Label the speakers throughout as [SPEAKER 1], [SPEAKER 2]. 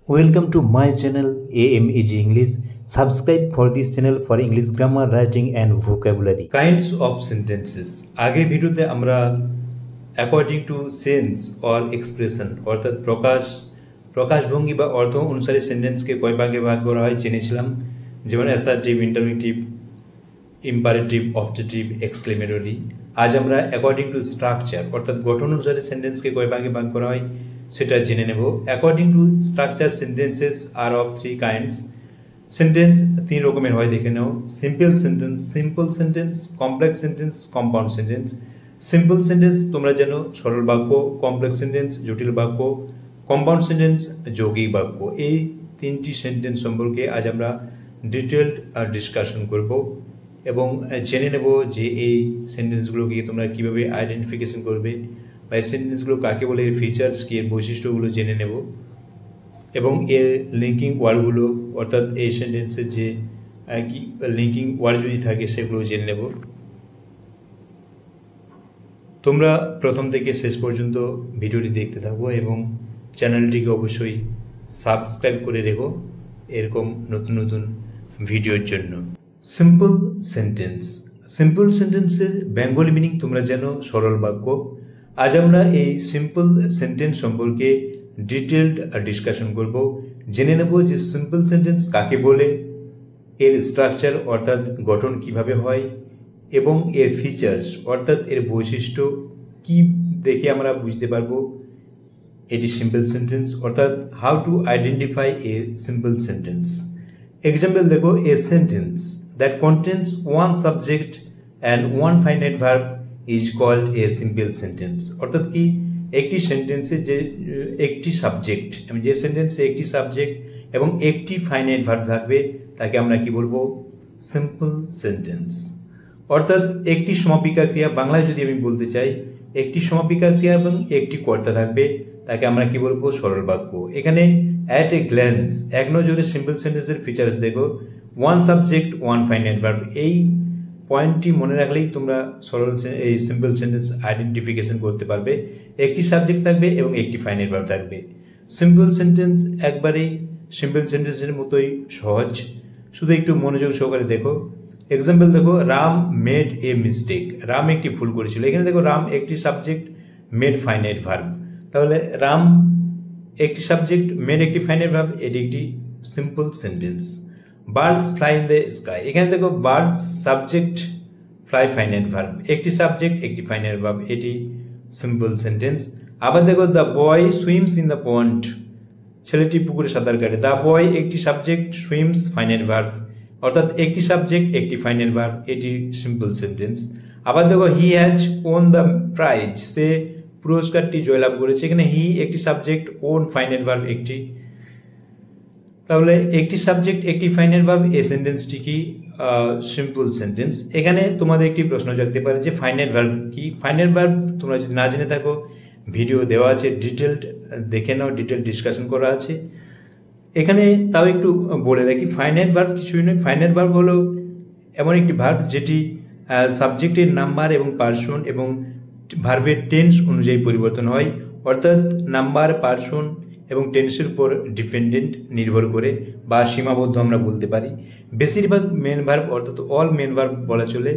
[SPEAKER 1] Welcome to my channel AMEG English. Subscribe for this channel for English grammar, writing and vocabulary. Kinds of sentences. আগে ভিডিওতে আমরা according to sense or expression অর্থাৎ প্রকাশভঙ্গি বা অর্থ অনুসারে সেন্টেন্সকে কয় ভাগে ভাগ করা হয় জেনেছিলাম, যেমন assertive, interrogative, imperative, objective, exclamatory. আজ আমরা অ্যাকর্ডিং টু স্ট্রাকচার অর্থাৎ গঠন অনুসারে সেন্টেন্সকে কয় ভাগে ভাগ করা হয় সেটা জেনে নেব। According to structure sentences are of three kinds. Sentence তিন রকমের হয়, দেখে নাও। Simple sentence, complex sentence, compound sentence. Simple sentence তোমরা জানো সরল বাক্য, কমপ্লেক্স সেন্টেন্স জটিল বাক্য, কম্পাউন্ড সেন্টেন্স যৌগিক বাক্য। এই তিনটি সেন্টেন্স সম্পর্কে আজ আমরা ডিটেলড ডিসকাশন করব এবং জেনে নেব যে এই সেন্টেন্সগুলোকে তোমরা কীভাবে আইডেন্টিফিকেশন করবে বা এই সেন্টেন্সগুলো কাকে বলে, এর ফিচার্স কী, এর বৈশিষ্ট্যগুলো জেনে নেব এবং এর লিঙ্কিং ওয়ার্ডগুলো অর্থাৎ এই সেন্টেন্সের যে কি লিঙ্কিং ওয়ার্ড যদি থাকে সেগুলো জেনে নেব। তোমরা প্রথম থেকে শেষ পর্যন্ত ভিডিওটি দেখতে থাকো এবং চ্যানেলটিকে অবশ্যই সাবস্ক্রাইব করে রেখো এরকম নতুন নতুন ভিডিওর জন্য। সিম্পল সেন্টেন্সের বেঙ্গলি মিনিং তোমরা জানো সরল বাক্য। আজ আমরা এই সিম্পল সেন্টেন্স সম্পর্কে ডিটেলড ডিসকাশন করব, জেনে নেব যে সিম্পল সেন্টেন্স কাকে বলে, এর স্ট্রাকচার অর্থাৎ গঠন কিভাবে হয় এবং এর ফিচার্স অর্থাৎ এর বৈশিষ্ট্য কি দেখে আমরা বুঝতে পারবো এটি সিম্পল সেন্টেন্স, অর্থাৎ how to identify a simple sentence. Example দেখো, a sentence that contains one subject and one finite verb is called a simple sentence. অর্থাৎ কি, একটি সেন্টেন্সে যে একটি সাবজেক্ট, যে সেন্টেন্সে একটি সাবজেক্ট এবং একটি ফাইনাইট ভার্ব থাকবে তাকে আমরা কি বলবো, সিম্পল সেন্টেন্স। অর্থাৎ একটি সমাপিকা ক্রিয়া, বাংলায় যদি আমি বলতে চাই একটি সমাপিকা ক্রিয়া এবং একটি কর্তা থাকবে তাকে আমরা কি বলবো, সরল বাক্য। এখানে অ্যাট এ গ্ল্যান্স, এক নজরে সিম্পল সেন্টেন্সের ফিচার্স দেখো, one subject one finite verb, এই পয়েন্টটি মনে রাখলেই তোমরা এই সিম্পল সেন্টেন্স আইডেন্টিফিকেশন করতে পারবে। একটি সাবজেক্ট থাকবে এবং একটি ফাইনাইট ভার্ব থাকবে। সিম্পল সেন্টেন্স একবারেই সিম্পল সেন্টেন্সের মতোই সহজ, শুধু একটু মনোযোগ সহকারে দেখো। এক্সাম্পল দেখো, Ram made a mistake, Ram একটি ভুল করেছিল। এখানে দেখো রাম একটি সাবজেক্ট, মেড ফাইনাইট ভার্ব, তাহলে রাম একটি সাবজেক্ট, মেড একটি ফাইনাইট ভার্ব, এটি একটি simple sentence. Birds fly in the sky, এখানে দেখো birds subject, fly finite verb, একটি সাবজেক্ট একটি ফাইনাইট ভার্ব, এটি সিম্পল সেন্টেন্স। আবার দেখো, the boy swims in the pond, ছেলেটি পুকুরে সাঁতার কাটে, দ্য বয় একটি সাবজেক্ট, সুইমস ফাইনাইট ভার্ব, অর্থাৎ একটি সাবজেক্ট একটি ফাইনাইট ভার্ব, এটি সিম্পল সেন্টেন্স। আবার দেখো, he has won the prize, সে পুরস্কারটি জয়লাভ করেছে, এখানে হি একটি সাবজেক্ট, ওন ফাইনাইট ভার্ব একটি, তাহলে একটি সাবজেক্ট একটি ফাইনাইট ভার্ব, এই সেন্টেন্সটি কি সিম্পল সেন্টেন্স। এখানে তোমাদের একটি প্রশ্ন জাগতে পারে যে ফাইনাইট ভার্ব কি। ফাইনাইট ভার্ব তোমরা যদি না জেনে থাকো ভিডিও দেওয়া আছে, ডিটেলড দেখে নাও, ডিটেল ডিসকাশন করা আছে। এখানে তাও একটু বলে রাখি, ফাইনাইট ভার্ব কিছুই নয়। ফাইনাইট ভার্ব হলো এমন একটি ভার্ব যেটি সাবজেক্টের নাম্বার এবং পার্সন এবং ভার্বের টেন্স অনুযায়ী পরিবর্তন হয়, অর্থাৎ নাম্বার, পার্সন এবং টেন্সের উপর ডিপেন্ডেন্ট নির্ভর করে বা সীমাবদ্ধ আমরা বলতে পারি। বেশিরভাগ মেন ভার্ব অর্থাৎ অল মেন ভার্ব বলা চলে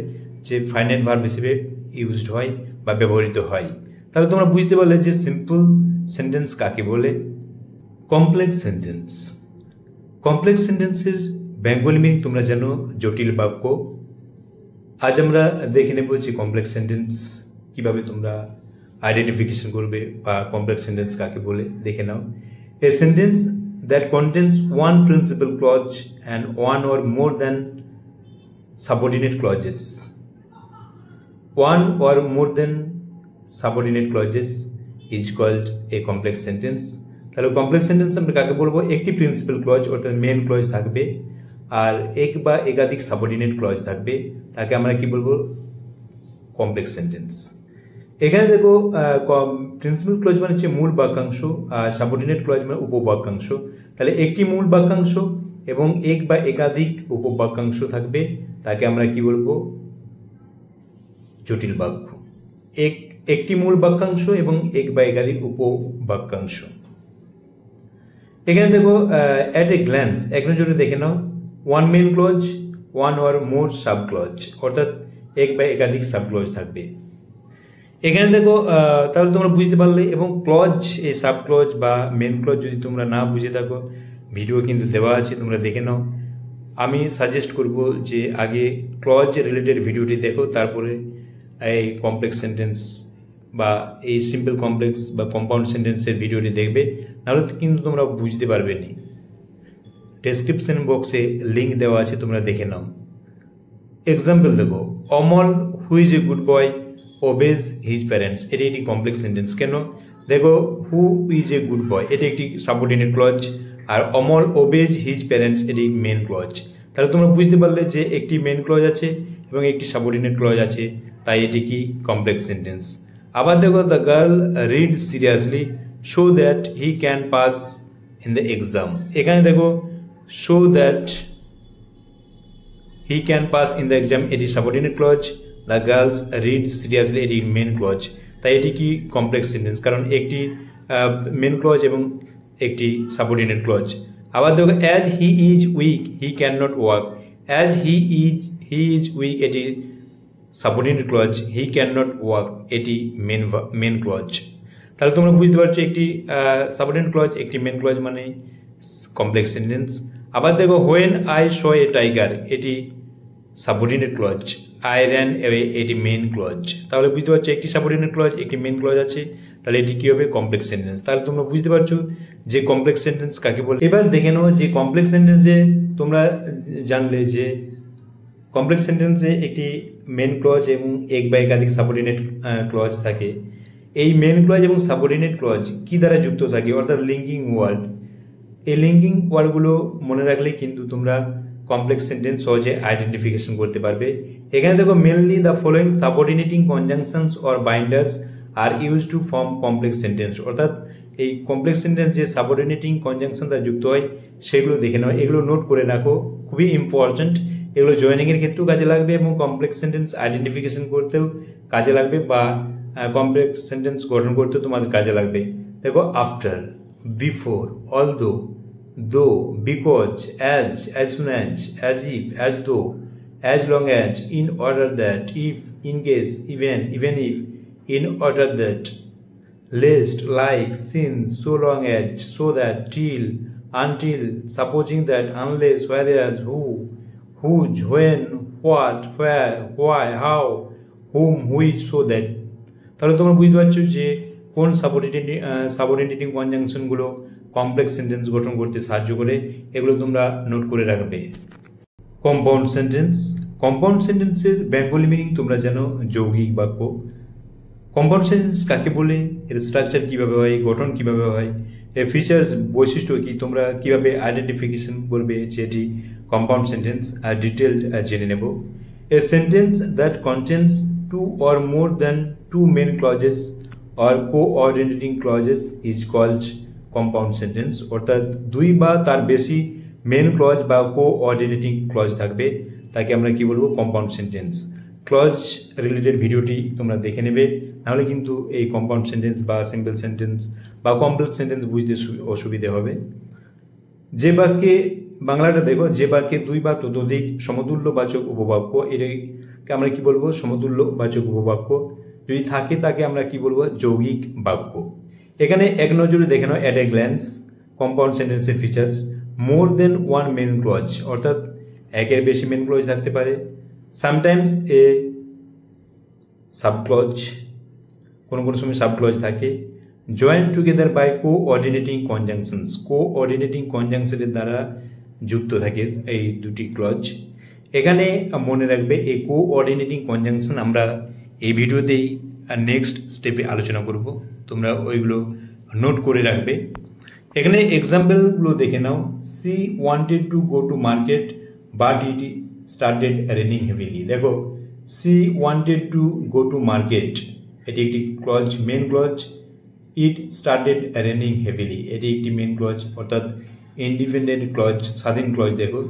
[SPEAKER 1] যে ফাইনাইট ভার্ব হিসেবে ইউজড হয় বা ব্যবহৃত হয়। তাহলে তোমরা বুঝতে পারলে যে সিম্পল সেন্টেন্স কাকে বলে। কমপ্লেক্স সেন্টেন্সের বেঙ্গলি মিনিং তোমরা জানো জটিল বাক্য। আজ আমরা দেখে নেব যে কমপ্লেক্স সেন্টেন্স কিভাবে তোমরা আইডেন্টিফিকেশন করবে বা কমপ্লেক্স সেন্টেন্স কাকে বলে দেখে নাও। A sentence that contains one principal clause and one or more than subordinate clauses, one or more than subordinate clauses is called a complex sentence. তাহলে কমপ্লেক্স সেন্টেন্স আমরা কাকে বলবো, একটি প্রিন্সিপাল ক্লজ অর্থাৎ মেন ক্লজ থাকবে আর এক বা একাধিক সাবঅর্ডিনেট ক্লজ থাকবে, তাকে আমরা কি বলবো, কমপ্লেক্স সেন্টেন্স। এখানে দেখো প্রিন্সিপাল ক্লজ মানে হচ্ছে মূল বাক্যাংশ আর সাবঅর্ডিনেট ক্লজ মানে উপবাক্যাংশ। তাহলে একটি মূল বাক্যাংশ এবং এক বা একাধিক উপবাক্যাংশ থাকবে, তাকে আমরা কি বলবো, জটিল বাক্য। একটি মূল বাক্যাংশ এবং এক বা একাধিক উপবাক্যাংশ। এখানে দেখো অ্যাট এ গ্ল্যান্স, এক নজরে দেখে নাও, one main clause, one or more sub clause, অর্থাৎ এক বা একাধিক সাব ক্লজ থাকবে। এখানে দেখো তাহলে তোমরা বুঝতে পারলে। এবং ক্লজ, এই সাব ক্লজ বা মেন ক্লজ যদি তোমরা না বুঝে থাকো, ভিডিও কিন্তু দেওয়া আছে, তোমরা দেখে নাও। আমি সাজেস্ট করব যে আগে ক্লজ রিলেটেড ভিডিওটি দেখো, তারপরে এই কমপ্লেক্স সেন্টেন্স বা এই সিম্পল কমপ্লেক্স বা কম্পাউন্ড সেন্টেন্সের ভিডিওটি দেখবে, নাহলে কিন্তু তোমরা বুঝতে পারবে না। ডেসক্রিপশন বক্সে লিঙ্ক দেওয়া আছে, তোমরা দেখে নাও। এক্সাম্পল দেখো, Amal who is a good boy obeys his parents, এটি একটি কমপ্লেক্স সেন্টেন্স। কেন? দেখো, who is a good boy এটি একটি সাবঅর্ডিনেট ক্লজ, আর অমল ওবেজ হিজ প্যারেন্টস এটি মেন ক্লজ। তাহলে তোমরা বুঝতে পারলে যে একটি মেন ক্লজ আছে এবং একটি সাবঅর্ডিনেট ক্লজ আছে, তাই এটি কি কমপ্লেক্স সেন্টেন্স। আবার দেখো, the girl read seriously so that he can pass in the exam. এখানে দেখো, so that he can pass in the exam এটি subordinate clause, the girls read seriously এটি মেন ক্লজ। তাই এটি কি কমপ্লেক্স সেন্টেন্স, কারণ একটি মেন ক্লজ এবং একটি সাবঅর্ডিনেট ক্লজ। আবার দেখো, as he is weak he can not walk, as he is weak এটি subordinate clause, he can not walk এটি মেন ক্লজ। তাহলে তোমরা বুঝতে পারছো একটি সাবঅর্ডিনেট ক্লজ, একটি মেন ক্লজ মানে কমপ্লেক্স সেন্টেন্স। আবার দেখো, when I saw a tiger এটি subordinate clause, I ran away এটি মেন ক্লজ। তাহলে বুঝতে পারছো একটি সাবঅর্ডিনেট ক্লজ, একটি মেন ক্লজ আছে, তাহলে এটি কি হবে? Complex sentence. তাহলে তোমরা বুঝতে পারছো যে কমপ্লেক্স সেন্টেন্স কাকে বলে। এবার দেখে নাও যে কমপ্লেক্স সেন্টেন্সে তোমরা জানলে যে কমপ্লেক্স সেন্টেন্সে একটি মেন ক্লজ এবং এক বা একাধিক সাবঅর্ডিনেট ক্লজ থাকে। এই মেন ক্লজ এবং সাবঅর্ডিনেট ক্লজ কি দ্বারা যুক্ত থাকে, অর্থাৎ লিঙ্কিং ওয়ার্ড। এই লিঙ্কিং ওয়ার্ডগুলো মনে রাখলে কিন্তু তোমরা কমপ্লেক্স সেন্টেন্স সহজে আইডেন্টিফিকেশন করতে পারবে। এখানে দেখো, mainly the following subordinating conjunctions or binders are use to form complex sentence, অর্থাৎ এই কমপ্লেক্স সেন্টেন্স যে সাবঅর্ডিনেটিং কনজাংশন দ্বারা যুক্ত হয় সেগুলো দেখে নাও, এগুলো নোট করে রাখো, খুবই ইম্পর্টেন্ট। এগুলো জয়েনিংয়ের ক্ষেত্রেও কাজে লাগবে এবং কমপ্লেক্স সেন্টেন্স আইডেন্টিফিকেশন করতেও কাজে লাগবে, বা কমপ্লেক্স সেন্টেন্স গঠন করতেও তোমাদের কাজে লাগবে। দেখো, আফটার, বিফোর, অলদো, দো, because, as soon as if, as though, as long as, in order that, if, in case, even if, in order that, lest, like, since, so long as, so that, till, until, supposing that, unless, whereas, who, whose, when, what, where, why, how, whom, which, so that। তাহলে তোমরা বুঝতে পারছো যে কোন subordinating কনজাংশনগুলো complex sentence গঠন করতে সাহায্য করে, এগুলো তোমরা নোট করে রাখবে। কম্পাউন্ড সেন্টেন্স, কম্পাউন্ড সেন্টেন্সের বেঙ্গলি মিনিং তোমরা জানো যৌগিক বাক্য। কম্পাউন্ড সেন্টেন্স কাকে বলে, এর স্ট্রাকচার কিভাবে হয়, গঠন কিভাবে হয়, এর ফিচার্স বৈশিষ্ট্য কি, তোমরা কিভাবে আইডেন্টিফিকেশন করবে যে এটি কম্পাউন্ড সেন্টেন্স ডিটেলড জেনে নেব। A sentence that contains two or more than two main clauses or coordinating clauses is called compound sentence, অর্থাৎ দুই বা তার বেশি মেন ক্লজ বা কোঅর্ডিনেটিং ক্লজ থাকবে, তাকে আমরা কি বলবো? Compound sentence. ক্লজ রিলেটেড ভিডিওটি তোমরা দেখে নেবে, নাহলে কিন্তু এই কম্পাউন্ড সেন্টেন্স বা সিম্পল সেন্টেন্স বা কমপ্লেক্স সেন্টেন্স বুঝতে অসুবিধে হবে। যে বাক্যে, বাংলাটা দেখো, যে বাক্যে দুই বা ততোধিক সমতুল্য বাচক উপবাক্য, এটাকে আমরা কি বলবো? সমতুল্য বাচক উপবাক্য যদি থাকে তাকে আমরা কি বলবো? যৌগিক বাক্য। এখানে এক নজরে দেখে নাও, অ্যাট এ গ্ল্যান্স কম্পাউন্ড সেন্টেন্সের ফিচার্স, মোর দেন ওয়ান মেন ক্লজ, অর্থাৎ একের বেশি মেন ক্লজ থাকতে পারে, সামটাইমস এ সাবক্লজ, কোনো কোনো সময় সাবক্লজ থাকে, join together by coordinating conjunctions, coordinating কনজাংশনের দ্বারা যুক্ত থাকে এই দুটি ক্লজ। এখানে মনে রাখবে এই কোঅর্ডিনেটিং কনজাংশন আমরা এই ভিডিওতেই নেক্সট স্টেপে আলোচনা করব, তোমরা ওইগুলো নোট করে রাখবে। এখানে এক্সাম্পলগুলো দেখে নাও, she wanted to go to market but it started raining heavily. দেখো, she wanted to go to market এটি একটি clause, main clause. It started raining heavily এটি একটি মেন ক্লজ, অর্থাৎ ইন্ডিপেন্ডেন্ট ক্লজ, স্বাধীন ক্লজ। দেখো,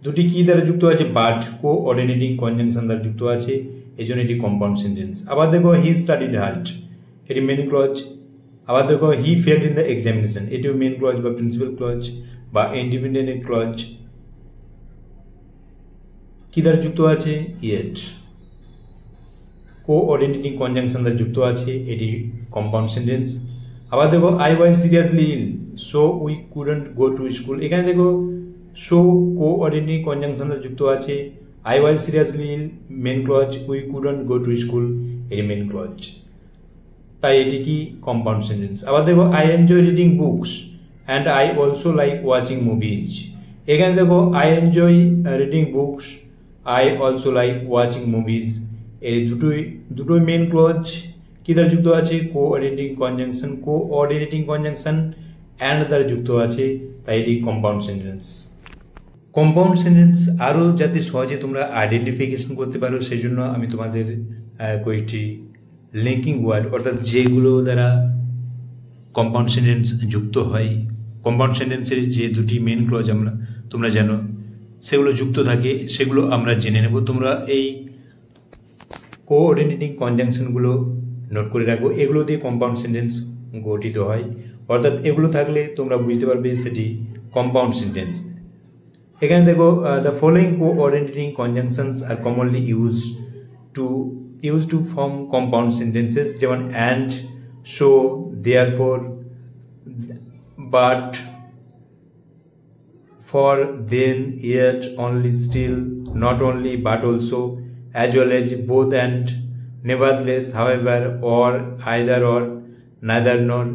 [SPEAKER 1] দুটি কি দ্বারা যুক্ত আছে? বাট, কোঅর্ডিনেটিং কনজাংশন দ্বারা যুক্ত আছে, এই জন্য এটি কম্পাউন্ড সেন্টেন্স। আবার দেখো, হি স্টাডিড হার্ড এটি মেন ক্লজ। আবার দেখো হি ফেলড ইন দ্য এক্সামিনেশন, এটিও মেন ক্লজ বা প্রিন্সিপাল ক্লজ বা ইন্ডিপেন্ডেন্ট ক্লজ। কি দ্বারা যুক্ত আছে? ইয়েট। কোঅর্ডিনেটিং কনজাংশন দ্বারা যুক্ত আছে, এটি কম্পাউন্ড সেন্টেন্স। আবার দেখো I was seriously ill so we couldn't go to school, এখানে দেখো সো কোঅর্ডিনেটিং কনজাংশন দ্বারা যুক্ত আছে, I was seriously ill main clause, we couldn't go to school এটি মেন ক্লজ, তাই এটি কি কম্পাউন্ড সেন্টেন্স। আবার দেখো I enjoy reading books and I also like watching movies, এখানে দেখো I enjoy reading books, I also like watching movies, এই দুটোই মেন ক্লজ। কি দ্বারা যুক্ত আছে? কোঅর্ডিনেটিং কনজাংশন অ্যান্ড দ্বারা যুক্ত আছে, তাই এটি কম্পাউন্ড সেন্টেন্স। কম্পাউন্ড সেন্টেন্স আরও যাতে সহজে তোমরা আইডেন্টিফিকেশন করতে পারো সেই জন্য আমি তোমাদের কয়েকটি লিঙ্কিং ওয়ার্ড অর্থাৎ যেগুলো দ্বারা কম্পাউন্ড সেন্টেন্স যুক্ত হয়, কম্পাউন্ড সেন্টেন্সের যে দুটি মেন ক্লজ তোমরা জানো সেগুলো যুক্ত থাকে, সেগুলো আমরা জেনে নেব। তোমরা এই কোঅর্ডিনেটিং কনজাংশনগুলো নোট করে রাখবো, এগুলো দিয়ে কম্পাউন্ড সেন্টেন্স গঠিত হয়, অর্থাৎ এগুলো থাকলে তোমরা বুঝতে পারবে সেটি কম্পাউন্ড সেন্টেন্স। এখানে দেখো the following coordinating conjunctions are commonly use to form compound sentences, যেমন and, so, therefore, but, for, then, yet, only, still, not only, but also, as well as, both and, nevertheless, however, or, either or, neither nor।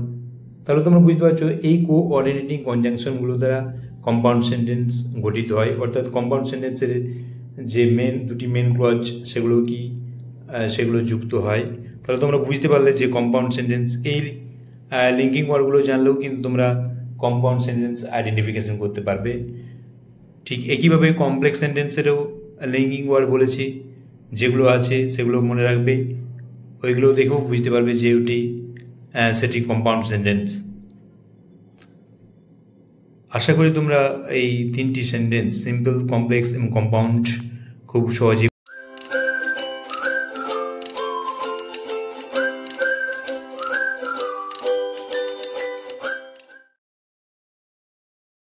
[SPEAKER 1] তাহলে তোমরা বুঝতে পারছো এই coordinating কনজাংশনগুলো দ্বারা compound sentence গঠিত হয়, অর্থাৎ কম্পাউন্ড সেন্টেন্সের যে দুটি মেন ক্লজ সেগুলো যুক্ত হয়। তাহলে তোমরা বুঝতে পারলে যে কম্পাউন্ড সেন্টেন্স, এই লিঙ্কিং ওয়ার্ডগুলো জানলেও কিন্তু তোমরা কম্পাউন্ড সেন্টেন্স আইডেন্টিফিকেশন করতে পারবে। ঠিক একইভাবে কমপ্লেক্স সেন্টেন্সেরও লিঙ্কিং ওয়ার্ড বলেছি, যেগুলো আছে সেগুলো মনে রাখবে, ওইগুলো দেখেও বুঝতে পারবে যে সেটি কম্পাউন্ড সেন্টেন্স। আশা করি তোমরা এই তিনটি সেন্টেন্স সিম্পল, কমপ্লেক্স এবং কম্পাউন্ড খুব সহজে